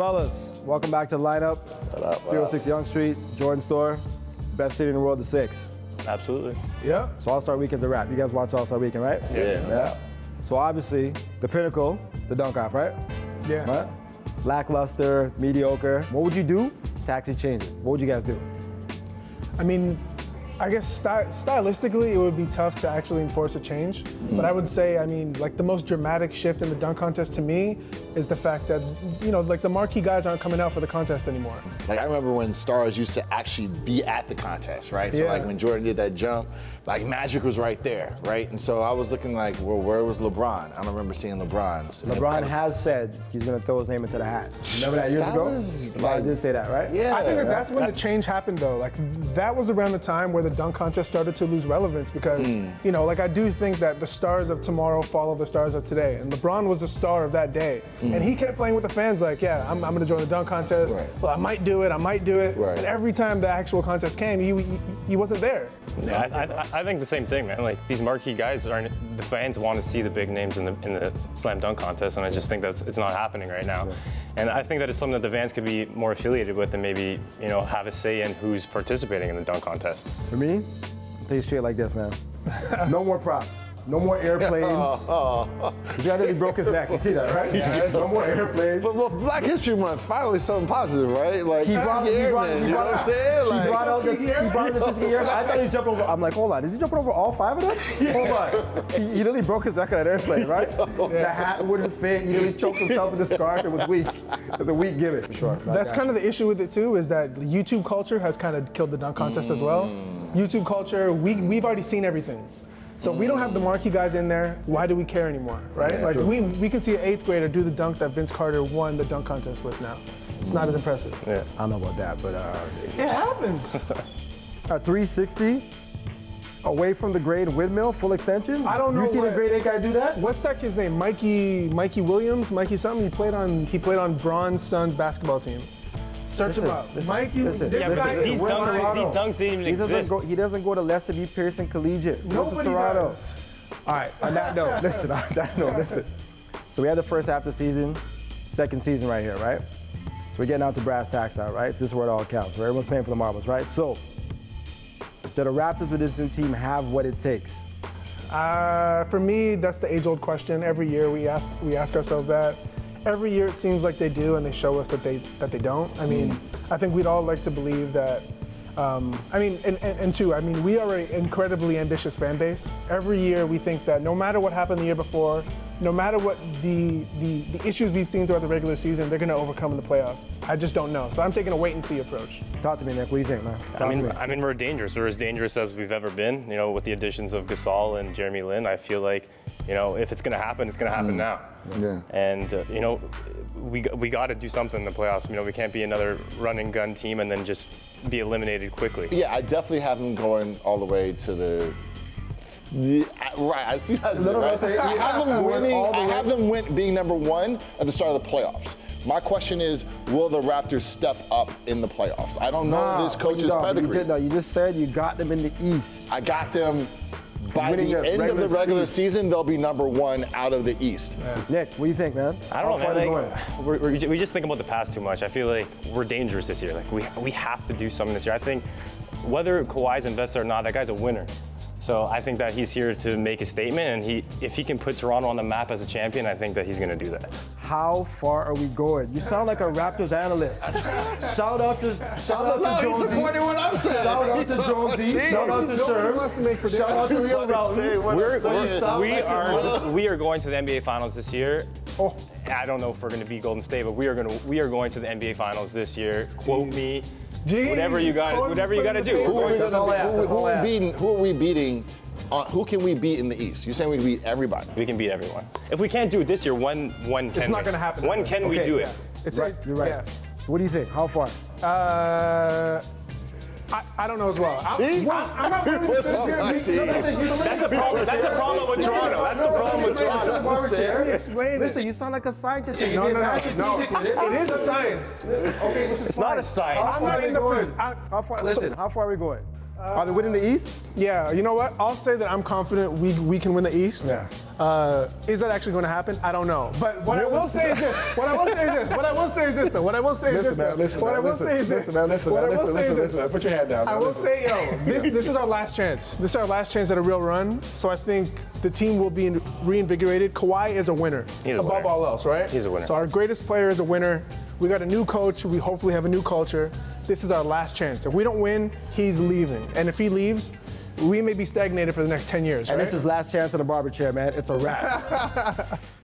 Fellas, welcome back to the lineup. 306 Young Street, Jordan Store, best city in the world to 6. Absolutely. Yeah. So All-Star Weekend's a wrap. You guys watch All-Star Weekend, right? Yeah. So obviously, the pinnacle, the dunk-off, right? Yeah. Right? Lackluster, mediocre. What would you do to actually change it? What would you guys do? I mean, I guess stylistically, it would be tough to actually enforce a change. But I would say, I mean, like the most dramatic shift in the dunk contest to me is the fact that, you know, like the marquee guys aren't coming out for the contest anymore. Like I remember when stars used to actually be at the contest, right? So like when Jordan did that jump, like Magic was right there, right? And so I was looking like, well, where was LeBron? I don't remember seeing LeBron. LeBron has said he's going to throw his name into the hat. Remember that years ago? LeBron did say that, right? Yeah. I think that's when the change happened, though. Like that was around the time where the dunk contest started to lose relevance because, you know, like I do think that the stars of tomorrow follow the stars of today. And LeBron was the star of that day. And he kept playing with the fans like, yeah, I'm going to join the dunk contest. Right. Well, I might do it. Right. And every time the actual contest came, he wasn't there. Yeah, I think the same thing, man. Like these marquee guys aren't. The fans want to see the big names in the slam dunk contest, and I just think it's not happening right now. Yeah. And I think that it's something that the fans could be more affiliated with, and maybe have a say in who's participating in the dunk contest. For me, I'll tell you straight like this, man. No more props. No more airplanes. He literally broke his neck. You see that, right? Yeah, no more airplanes. But Black History Month, finally something positive, right? Like, he brought you know what I'm saying? Like, he brought out the airplane. I thought he jumped over. I'm like, hold on, is he jumping over all 5 of them? Hold on. He literally broke his neck on that airplane, right? The hat wouldn't fit. He literally choked himself with the scarf. It was weak. It was a weak gimmick, for sure. That's kind of the issue with it, too, is that YouTube culture has kind of killed the dunk contest as well. YouTube culture, we've already seen everything. So if we don't have the marquee guys in there, why do we care anymore, right? Yeah, like we can see an 8th grader do the dunk that Vince Carter won the dunk contest with now. It's not as impressive. Yeah. I don't know about that, but it happens. A 360 away from the grade windmill, full extension. I don't know. You seen a grade 8 guy do that? What's that kid's name? Mikey Williams, Mikey something. He played on Braun's son's basketball team. Search him up. Mikey, these dunks didn't even exist. He doesn't go to Lester B. Pearson Collegiate. Nobody Toronto. does. All right, on that note, listen. So we had the first half of the season, second season right here, right? So we're getting out to brass tacks now, right? So this is where it all counts, where everyone's paying for the marbles, right? So, do the Raptors with this new team have what it takes? For me, that's the age-old question. Every year we ask ourselves that. Every year it seems like they do, and they show us that they don't. I mean, I think we'd all like to believe that. We are an incredibly ambitious fan base. Every year we think that no matter what happened the year before, no matter what the issues we've seen throughout the regular season, they're going to overcome in the playoffs. I just don't know. So I'm taking a wait-and-see approach. Talk to me, Nick. What do you think, man? I mean, we're dangerous. We're as dangerous as we've ever been. You know, with the additions of Gasol and Jeremy Lin, I feel like, if it's going to happen, it's going to happen now. Yeah. And we got to do something in the playoffs. We can't be another run-and-gun team and then just be eliminated quickly. Yeah, I definitely have them going all the way to the. Right, I see that. Right? I have them winning. I have them being number 1 at the start of the playoffs. My question is, will the Raptors step up in the playoffs? I don't know this coach's pedigree. You just said you got them in the East. I got them. By the end of the regular season, they'll be number 1 out of the East. Yeah. Nick, what do you think, man? I don't know, man. We just think about the past too much. I feel like we're dangerous this year. Like we have to do something this year. I think whether Kawhi's invested or not, that guy's a winner. So I think that he's here to make a statement, and if he can put Toronto on the map as a champion, I think that he's going to do that. How far are we going? You sound like a Raptors analyst. Shout out to Jonesy. He's supporting what I'm saying. Shout out to Jonesy. Shout out to Sherm. Shout out to Real Routins. We are going to the NBA Finals this year. Oh. I don't know if we're going to beat Golden State, but we are going to the NBA Finals this year. Quote me. Jeez, whatever you got to do. Who are we beating? Who can we beat in the East? You're saying we can beat everybody? We can beat everyone. If we can't do it this year, one can. It's not going to happen. When can we do it? Yeah. You're right. Yeah. So what do you think? How far? I don't know as well. I'm not willing to sit here and That's the problem. That's the problem with Toronto. That's the problem with Toronto. Let me explain. Listen, you sound like a scientist. No. It is a science. It's not a science. How far are we going? Are they winning the East? Yeah, you know what? I'll say that I'm confident we can win the East. Yeah. Is that actually going to happen? I don't know. But what I will say is this. What I will say is this. What I will say is this, though. What I will say is this. Listen, What I will say is this. Listen. Put your hand down. I will say, this is our last chance. This is our last chance at a real run. So I think the team will be reinvigorated. Kawhi is a winner. Above all else, right? He's a winner. So our greatest player is a winner. We got a new coach. We hopefully have a new culture. This is our last chance. If we don't win, he's leaving. And if he leaves, we may be stagnated for the next 10 years, right? And this is last chance at the barber chair, man. It's a wrap.